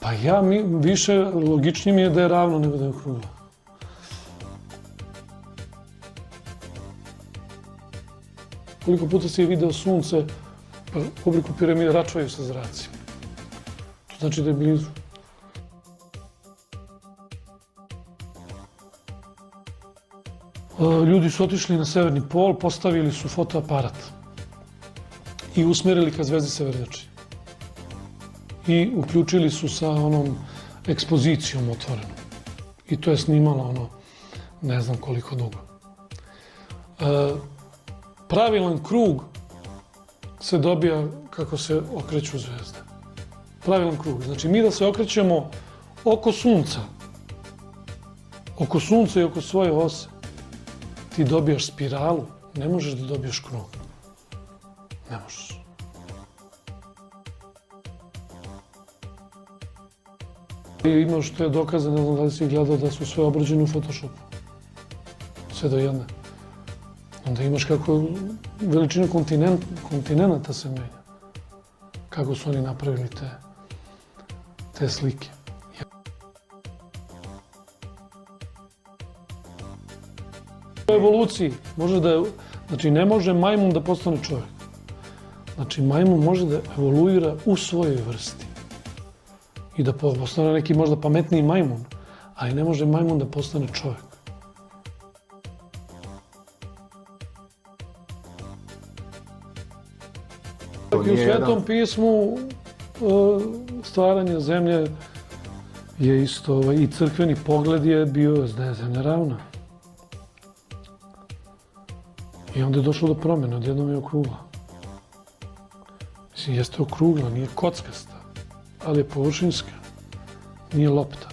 Pa više logičnije mi je da je ravno nego da je okruglo. Koliko puta si video sunce u obliku piramide račvaju sa zracima. To znači da je blizu. Ljudi su otišli na severni pol, postavili su fotoaparat i usmerili ka zvezdi Severnjači. I uključili su sa onom ekspozicijom otvorenom. I to je snimalo ne znam koliko dugo. Pravilan krug se dobija kako se okreću zvezde. Pravilan krug. Znači mi da se okrećemo oko sunca i oko svoje ose, ti dobijaš spiralu, ne možeš da dobiješ krug. Ne možeš. Ima što je dokazano, ne znam da li si gledao, da su sve obrađene u Photoshopu. Sve do jedne. Onda imaš kako veličina kontinenta se menja. Kako su oni napravili te slike. U evoluciji može da je, znači ne može majmun da postane čovjek. Znači majmun može da evoluira u svojoj vrsti. I da postane neki možda pametniji majmun, ali ne može majmun da postane čovjek. I u Svetom pismu stvaranje zemlje je isto, i crkveni pogled je bio da je zemlja ravna. I onda je došlo do promjene, odjednom je okrugla. Mislim, jeste okrugla, nije kockasta, ali je površinska, nije lopta.